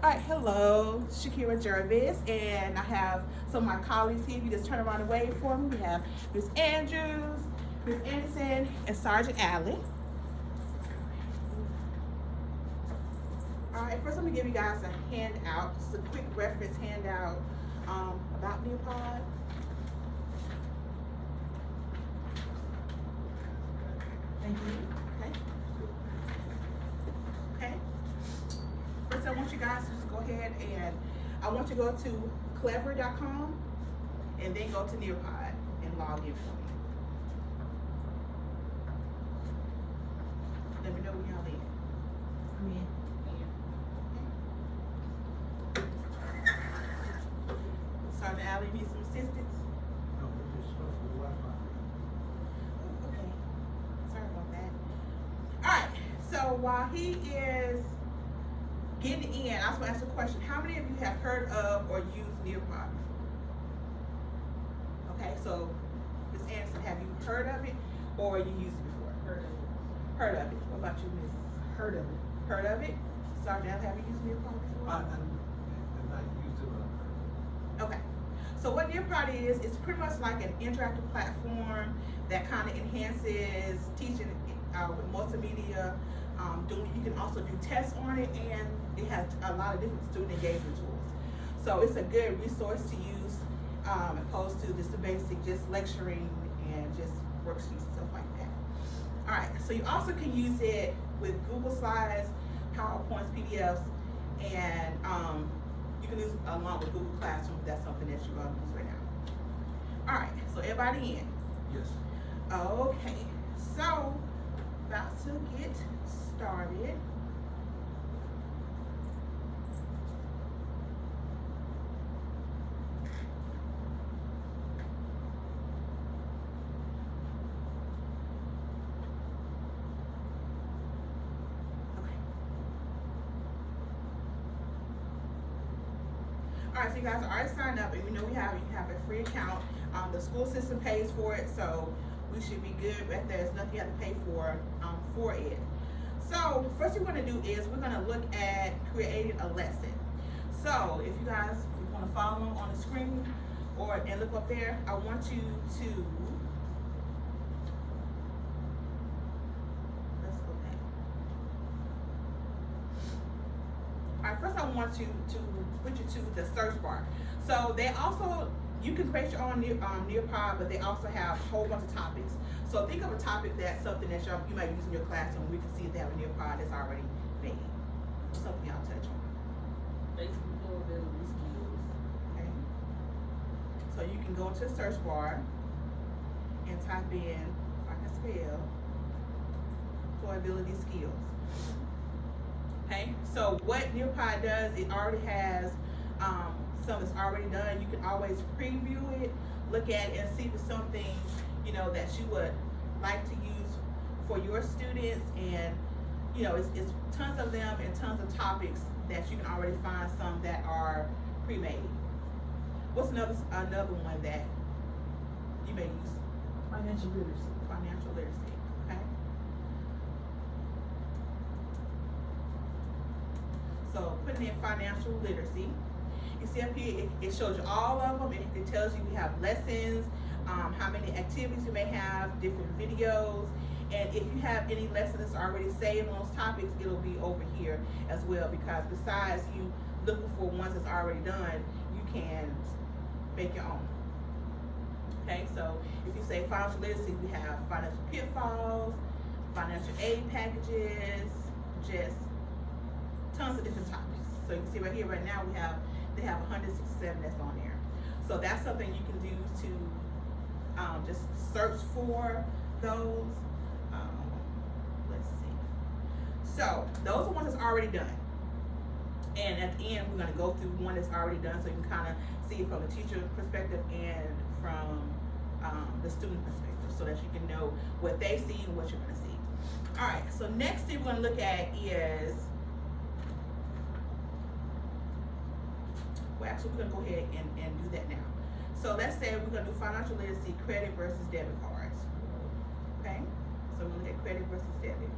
All right, hello, Shakira Jervis, and I have some of my colleagues here. If you just turn around and wave for me, we have Miss Andrews, Miss Anderson, and Sergeant Allen. All right, first I'm gonna give you guys a handout, just a quick reference handout about Nearpod. Thank you. Okay. Okay. First, I want you guys to just go ahead and I want you to go to clever.com and then go to Nearpod and log in for me. Let me know when y'all in. I'm in. Sergeant Alley, need some assistance? No, we're just supposed to Wi-Fi. Okay. Sorry about that. Alright, so while he is getting in, I just want to ask a question. How many of you have heard of or used Nearpod before? Okay, so Ms. Anderson, have you heard of it or you used it before? Heard of it. Heard of it. What about you, Miss? Heard of it. Heard of it? Sergeant, have you used Nearpod before? And I used it on. Okay. So what Nearpod is, it's pretty much like an interactive platform that kind of enhances teaching with multimedia. You can also do tests on it, and it has a lot of different student engagement tools. So it's a good resource to use opposed to just the basic, just lecturing and just worksheets and stuff like that. All right, so you also can use it with Google Slides, PowerPoints, PDFs, and you can use it along with Google Classroom if that's something that you're going to use right now. All right, so everybody in? Yes. Okay, so about to get started. Alright, so you guys are already signed up, and you know you have a free account. The school system pays for it, so we should be good. But there's nothing you have to pay for it. So first thing we're going to do is we're going to look at creating a lesson. So if you guys want to follow along on the screen and look up there, I want you to let's go back. Alright, first I want you to put you to the search bar. So they also, you can create your own Nearpod, but they also have a whole bunch of topics. So think of a topic that's something that you might use in your classroom. We can see if they have a Nearpod that's already made. Something y'all touch on. Basic employability skills. Okay. So you can go to the search bar and type in, if I can spell, employability skills. Okay, so what Nearpod does, it already has some that's already done. You can always preview it, look at it, and see if it's something that you would like to use for your students. And it's tons of them and tons of topics that you can already find some that are pre-made. What's another one that you may use? Financial literacy. Financial literacy. Okay. So putting in financial literacy, you see up here, it shows you all of them. It tells you we have lessons, how many activities you may have, different videos, and if you have any lessons that's already saved on those topics, it'll be over here as well, because besides you looking for ones that's already done, you can make your own. Okay, so if you say financial literacy, we have financial pitfalls, financial aid packages, just tons of different topics. So you can see right here, right now they have 167 that's on there. So that's something you can do to just search for those. Let's see. So those are ones that's already done. And at the end, we're going to go through one that's already done, so you can kind of see it from the teacher perspective and from the student perspective, so that you can know what they see and what you're going to see. All right, so next thing we're going to look at is, well, actually, we're going to go ahead and do that now. So let's say we're going to do financial literacy, credit versus debit cards. Okay, so we're going to look at credit versus debit.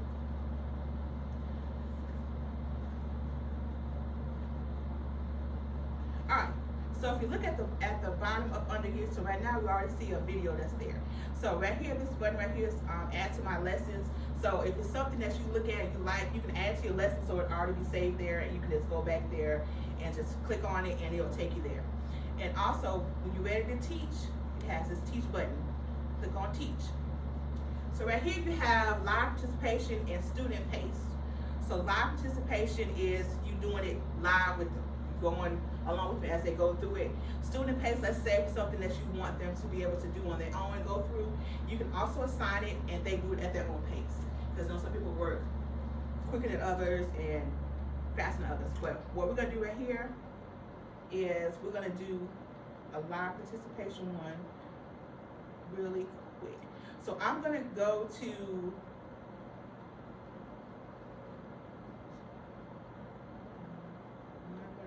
So if you look at the bottom up under here, so right now we already see a video that's there. So right here, this button right here is add to my lessons. So if it's something that you look at, you like, you can add to your lesson so it already be saved there, and you can just go back there and just click on it and it'll take you there. And also, when you're ready to teach, it has this teach button. Click on teach. So right here you have live participation and student pace. So live participation is you doing it live with them, going along with them as they go through it. Student pace, let's say something that you want them to be able to do on their own and go through. You can also assign it and they do it at their own pace. Because some people work quicker than others and faster than others. But what we're gonna do right here is we're gonna do a live participation one really quick. So I'm gonna go to I'm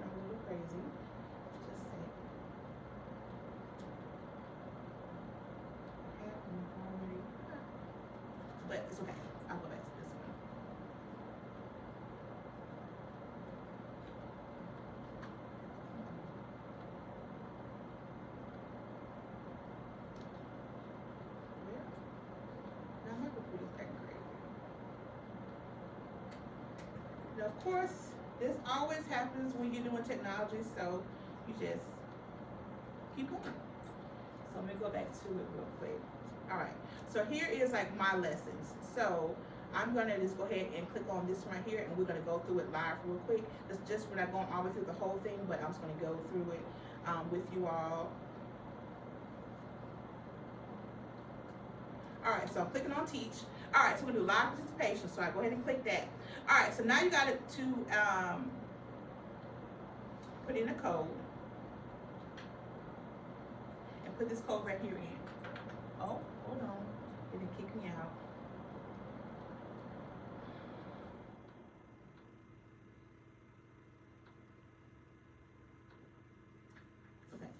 a little crazy. Just say but it's okay. I'll go back to this one. Now my computer's acting crazy. Now, of course, this always happens when you're doing technology, so you just keep going. So let me go back to it real quick. All right, so here is like my lessons. So I'm gonna just go ahead and click on this right here, and we're gonna go through it live real quick. It's just we're not going all the way through the whole thing, but I'm just gonna go through it with you all. All right, so I'm clicking on teach. All right, so we're gonna do live participation. So I go ahead and click that. All right, so now you got it to put in a code and put this code right here in. Oh, hold on, it didn't kick me out. Okay.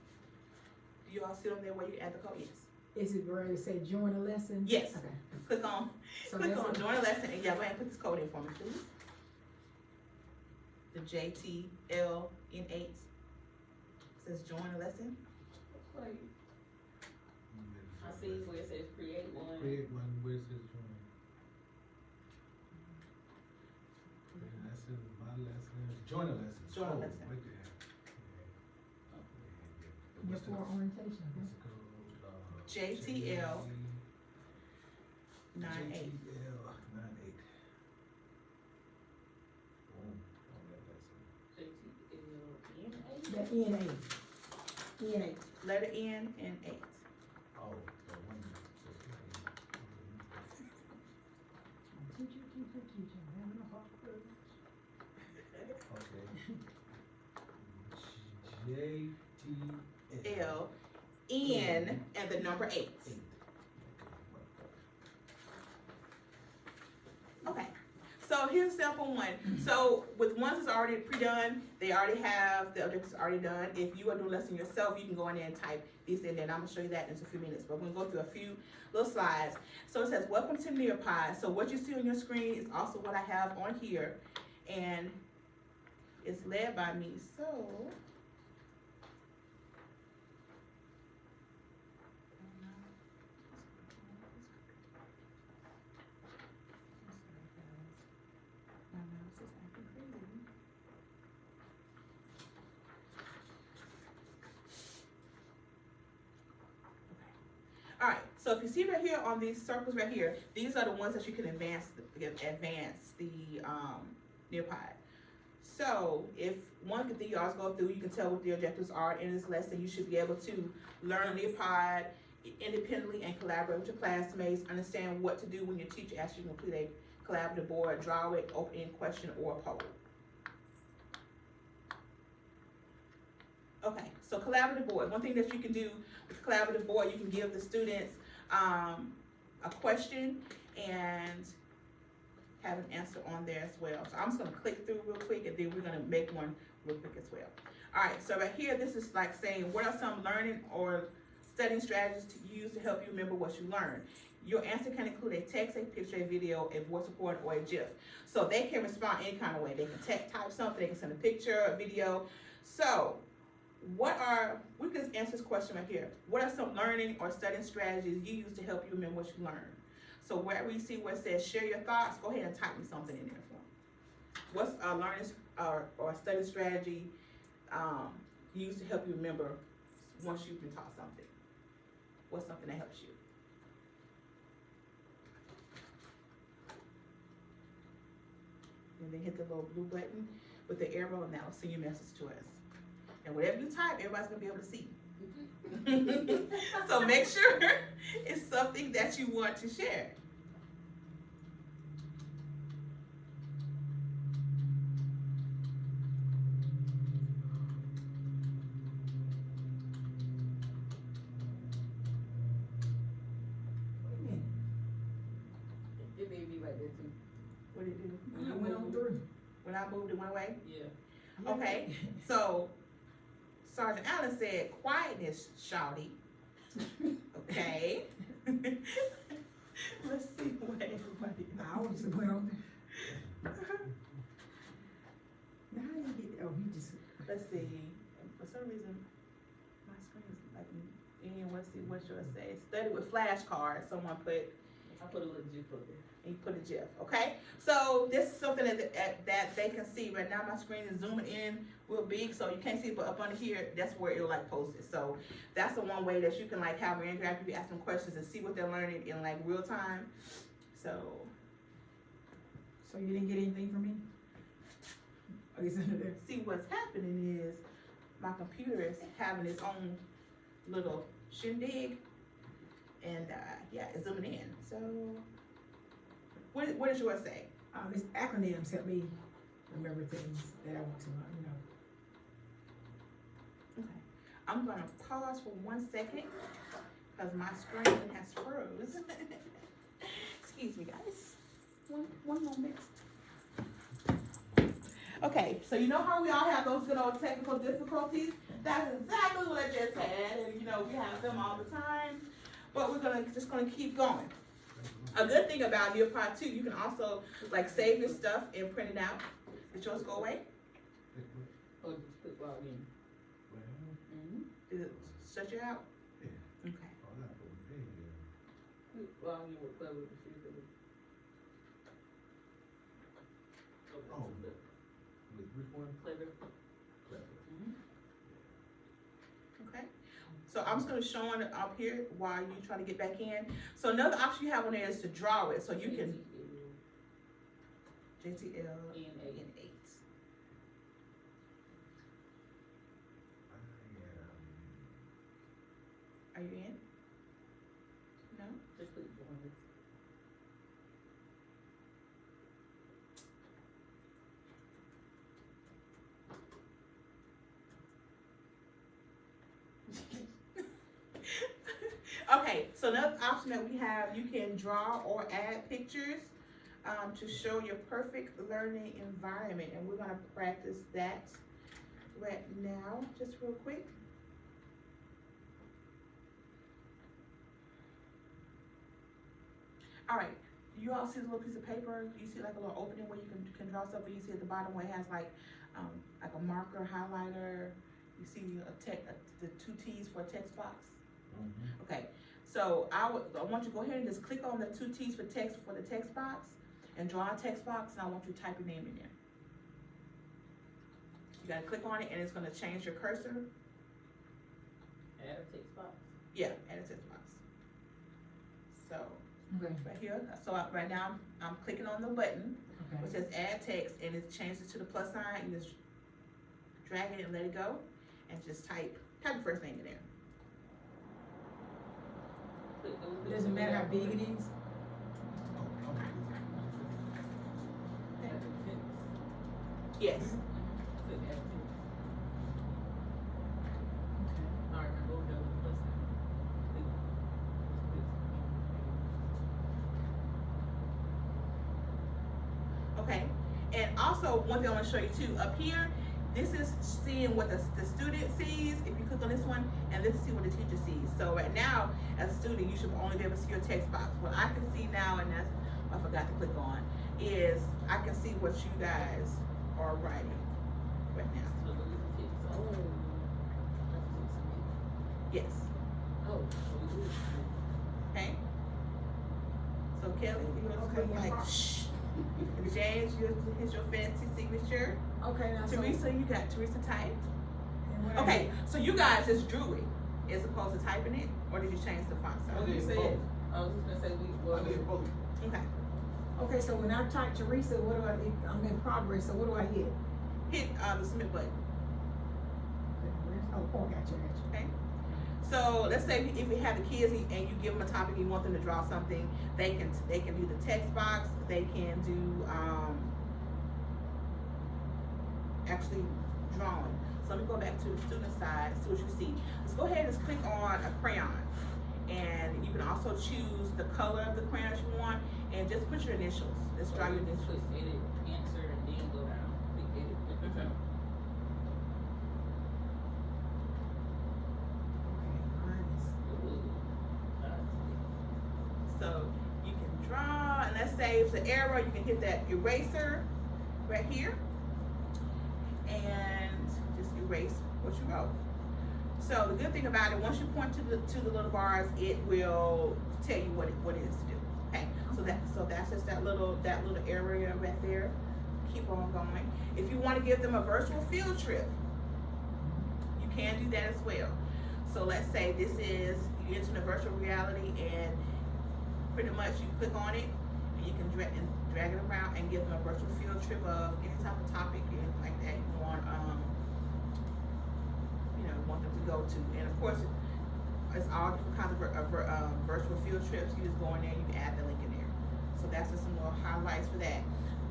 Do you all see on there where you add the code? Yes. Is it where it say join a lesson? Yes. Okay. Click on join a lesson, and yeah, go ahead and put this code in for me, please. The JTLN8 says join a lesson. Right. I see where it says create one. Create one, where it says join. And that says my lesson, join a lesson. Join a lesson. Right there. Your for orientation, okay? What's the code? JTL 98. JTL 98. Boom. On that lesson. JTLN8. The N8. Letter N and 8. Oh, the one that says Teacher. I'm having a hard okay. L N and the number 8. Okay. So here's a sample one. So with ones that's already pre-done, they already have the objectives already done. If you are doing a lesson yourself, you can go in there and type these in there, and I'm gonna show you that in just a few minutes. But we're gonna go through a few little slides. So it says, welcome to Nearpod. So what you see on your screen is also what I have on here, and it's led by me. So all right, so if you see right here on these circles right here, these are the ones that you can advance the Nearpod. So if one thing you always go through, you can tell what the objectives are in this lesson. You should be able to learn Nearpod independently and collaborate with your classmates, understand what to do when your teacher asks you to complete a collaborative board, draw it, open-end question, or a poll. Okay, so collaborative board. One thing that you can do with collaborative board, you can give the students a question and have an answer on there as well. So I'm just gonna click through real quick, and then we're gonna make one real quick as well. All right, so right here, this is like saying, what are some learning or studying strategies to use to help you remember what you learned? Your answer can include a text, a picture, a video, a voice recording, or a GIF. So they can respond any kind of way. They can type something, they can send a picture, a video. So we can just answer this question right here. What are some learning or studying strategies you use to help you remember what you learned? So wherever you see where it says share your thoughts, go ahead and type me something in there for me. What's a learning or study strategy you use to help you remember once you've been taught something? What's something that helps you? And then hit the little blue button with the arrow, and that'll send your message to us. And whatever you type, everybody's gonna be able to see. So make sure it's something that you want to share. Wait a minute. It may be like that too. What did it do? I went on through. When I moved, it went away? Yeah. Okay. So Sergeant Allen said, quietness, shawty. Okay. Let's see what everybody I was just went on there. Now how you get, oh, he just, Let's see. For some reason, my screen is like, let's see what yours say. Study with flashcards. Someone put, I put a little GIF up there. and you put a GIF. Okay. So this is something that they can see. Right now, my screen is zooming in real big, so you can't see it. But up under here, that's where it'll like post it. So that's the one way that you can like have an interactive. You ask them questions and see what they're learning in like real time. So so you didn't get anything from me? Oh, it's under there. see what's happening is my computer is having its own little shindig, and yeah, it's zooming in. So what does yours say? These acronyms help me remember things that I want to learn, you know. Okay, I'm gonna pause for 1 second because my screen has froze. Excuse me, guys. One moment. Okay, so you know how we all have those good old technical difficulties? That's exactly what I just had, and you know we have them all the time. But we're just gonna keep going. A good thing about Nearpod too, you can also like save your stuff and print it out. Did yours go away? Or just put log in. Mm-hmm. Did it shut you out? Yeah. Okay. Put log in with Clever to see if it was. Oh. With which one? Clever. Okay. So I'm just gonna show it up here while you try to get back in. So another option you have on there is to draw it. So you can JTL N8. Are you in? No? Just put one. Okay, so another option that we have, you can draw or add pictures to show your perfect learning environment, and we're gonna practice that right now, just real quick. All right, you all see the little piece of paper? You see like a little opening where you can draw something. You see at the bottom where it has like a marker, highlighter. You see the 2 T's for a text box. Mm-hmm. Okay, so I want you to go ahead and just click on the 2 T's for the text box and draw a text box, and I want you to type your name in there. You gotta click on it and it's gonna change your cursor. Add a text box. Yeah, add a text box. So Okay, right here, so right now I'm clicking on the button okay. which says add text, and it changes to the plus sign. You just drag it and let it go, and just type your first name in there. It doesn't matter how big it is? Yes. Okay, and also one thing I want to show you too, up here, this is seeing what the student sees, if you click on this one, and this is see what the teacher sees. So right now, as a student, you should only be able to see your text box. What I can see now, and that's I forgot to click on, is I can see what you guys are writing right now. Yes. Oh. Okay. So Kelly, you want to Okay, put yeah. like shh. And James, here's your fancy signature. Okay, now so. Teresa, you got Teresa typed. and what I Okay, hit? so you guys just drew it as opposed to typing it, or did you change the font What size? you said? I was just gonna say I did both. Okay. Okay, so when I type Teresa, what do I'm in progress, so what do I hit? Hit the submit button. Oh, gotcha. Okay. So let's say if you have the kids and you give them a topic, you want them to draw something, they can do the text box. They can do actually drawing. So let me go back to the student side, see what you see. Let's go ahead and just click on a crayon. And you can also choose the color of the crayons you want and just put your initials. Just draw your initials. Click edit, answer, and then go down. Click edit. Mhm. So you can draw, and let's say if it's an arrow, you can hit that eraser right here and just erase what you wrote. So the good thing about it, once you point to the little bars, it will tell you what it is to do. Okay, so that's just that little area right there. Keep on going. If you want to give them a virtual field trip, you can do that as well. So let's say this is, you enter the virtual reality and pretty much you click on it and you can drag it around and give them a virtual field trip of any type of topic and like that you want want them to go to. And of course it's all different kinds of virtual field trips. You just go in there, you can add the link in there. So that's just some little highlights for that.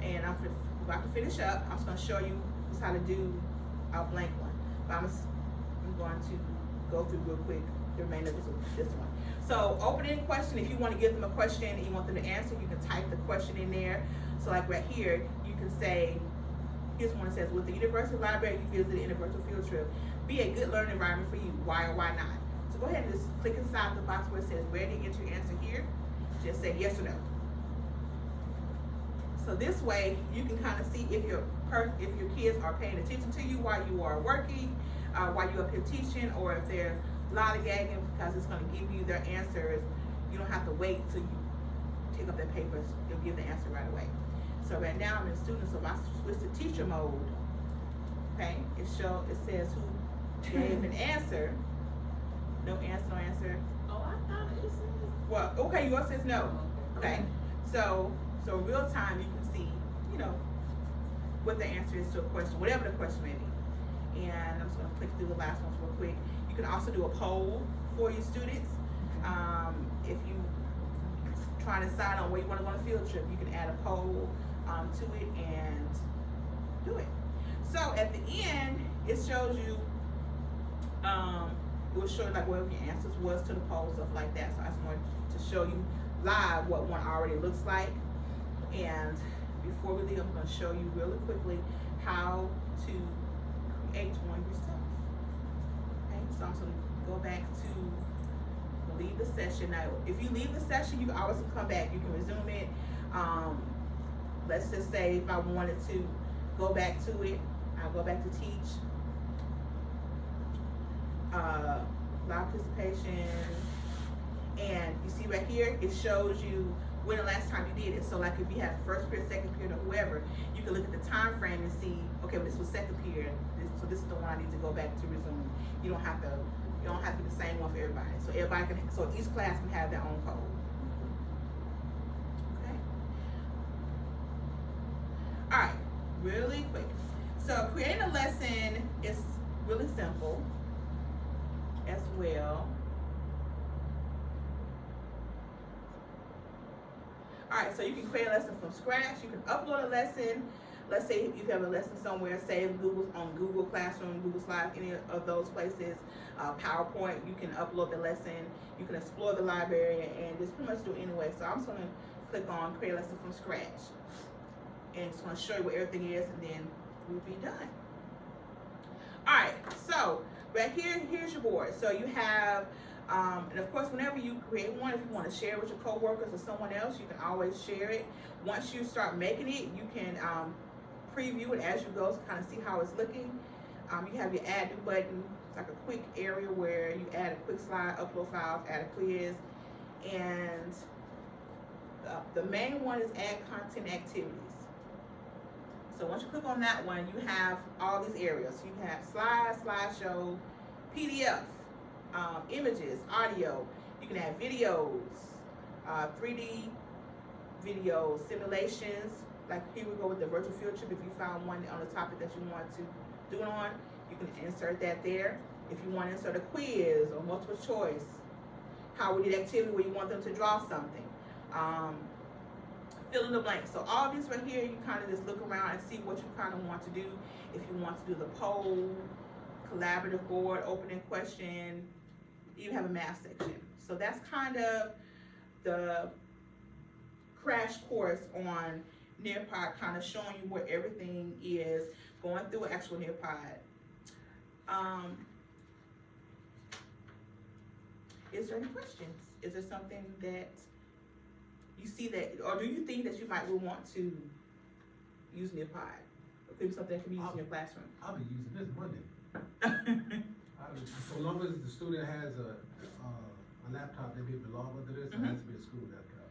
And I'm about to finish up. I'm just going to show you just how to do a blank one. But I'm going to go through real quick the remainder of this one. So opening question, if you want to give them a question and you want them to answer, you can type the question in there. So like right here, you can say, here's one that says, with the university library you visited in a virtual field trip, be a good learning environment for you, why or why not? So go ahead and just click inside the box where it says ready, enter your answer here. Just say yes or no. So this way you can kind of see if your kids are paying attention to you while you are working, while you're up here teaching, or if they're lollygagging, because it's going to give you their answers. You don't have to wait till you take up their papers. You'll give the answer right away. So right now I'm in student, so if I switch to teacher mode, okay, it says who gave an answer. No answer. Oh, I thought it said. Well, okay, yours says no. Okay. So real time you can see, what the answer is to a question, whatever the question may be. And I'm just gonna click through the last ones real quick. You can also do a poll for your students. If you trying to decide on where you want to go on a field trip, you can add a poll to it and do it. So at the end, it shows you, it will show you like whatever your answers was to the poll, stuff like that. So I just wanted to show you live what one already looks like. And before we leave, I'm going to show you really quickly how to create one yourself. Okay, so I'm going to go back to leave the session. Now, if you leave the session, you can always come back. You can resume it. Let's just say if I wanted to go back to it, I'll go back to teach. Live participation. And you see right here, it shows you when the last time you did it. So like if you have first period, second period, or whoever, you can look at the time frame and see, okay, well, this was second period, so this is the one I need to go back to resume. You don't have to be the same one for everybody. So each class can have their own code. Okay. All right, really quick. So creating a lesson is really simple as well. Alright, so you can create a lesson from scratch. You can upload a lesson. Let's say if you have a lesson somewhere, save on Google Classroom, Google Slides, any of those places, PowerPoint, you can upload the lesson. You can explore the library and just pretty much do it anyway. So I'm just going to click on create a lesson from scratch. And it's going to show you what everything is, and then we'll be done. Alright, so right here, here's your board. So you have, and of course, whenever you create one, if you want to share it with your coworkers or someone else, you can always share it. Once you start making it, you can preview it as you go to kind of see how it's looking. You have your add new button. It's like a quick area where you add a quick slide, upload files, add a quiz, and the main one is add content activities. So once you click on that one, you have all these areas. You have slides, slideshow, PDF, images, audio. You can add videos, 3D videos, simulations. Like here we go with the virtual field trip. If you found one on the topic that you want to do it on, you can insert that there. If you want to insert a quiz or multiple choice, how we did activity where you want them to draw something. Fill in the blanks. So all these right here, you kind of just look around and see what you kind of want to do. If you want to do the poll, collaborative board, opening question, you have a math section. So that's kind of the crash course on Nearpod, kind of showing you where everything is, going through an actual Nearpod. Is there any questions? Is there something that you see that, or do you think that you might want to use Nearpod? Or maybe something that can be used in your classroom? I'll be using this Monday. So long as the student has a laptop, they belong under this, or it has to be a school laptop?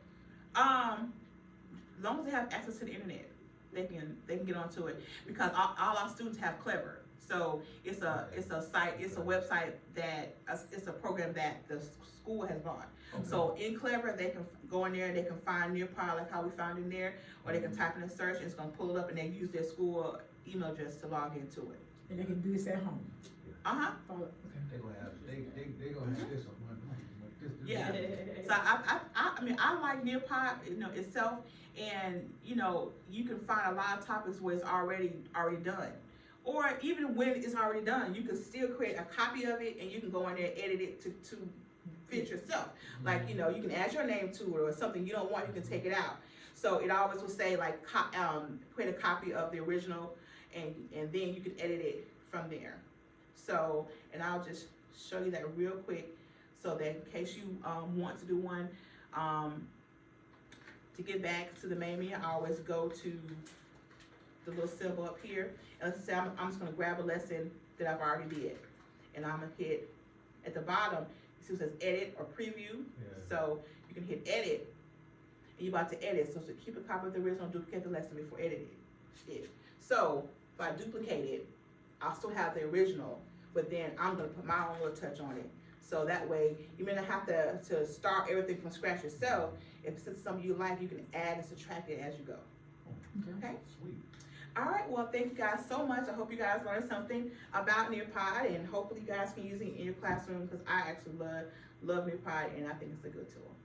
As long as they have access to the internet, they can get onto it, because all our students have Clever. So it's a site, it's a website that it's a program that the school has bought. Okay. So in Clever, they can go in there and they can find Nearpod like how we found in there, or they can type in a search and it's gonna pull it up, and they use their school email address to log into it. And they can do this at home. Uh-huh. Okay. They gonna have this on one night. Yeah. So I mean, I like Nearpod, itself, and you can find a lot of topics where it's already done, or even when it's already done, you can still create a copy of it, and you can go in there and edit it to fit yourself. Like you can add your name to it, or something you don't want, you can take it out. So it always will say like create a copy of the original, and then you can edit it from there. So, and I'll just show you that real quick, so that in case you want to do one, to get back to the main menu, I always go to the little symbol up here, and let's say I'm just gonna grab a lesson that I've already did, and I'm gonna hit at the bottom. You see it says edit or preview. Yeah. So you can hit edit, and you're about to edit. So keep a copy of the original, duplicate the lesson before editing it. So if I duplicate it, I'll still have the original, but then I'm gonna put my own little touch on it. So that way, you may not have to start everything from scratch yourself. If it's something you like, you can add and subtract it as you go. Okay? Sweet. All right, well, thank you guys so much. I hope you guys learned something about Nearpod, and hopefully you guys can use it in your classroom, because I actually love Nearpod, and I think it's a good tool.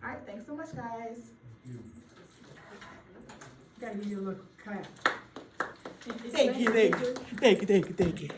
All right, thanks so much, guys. Thank you. Gotta give you a little clap. Thank you.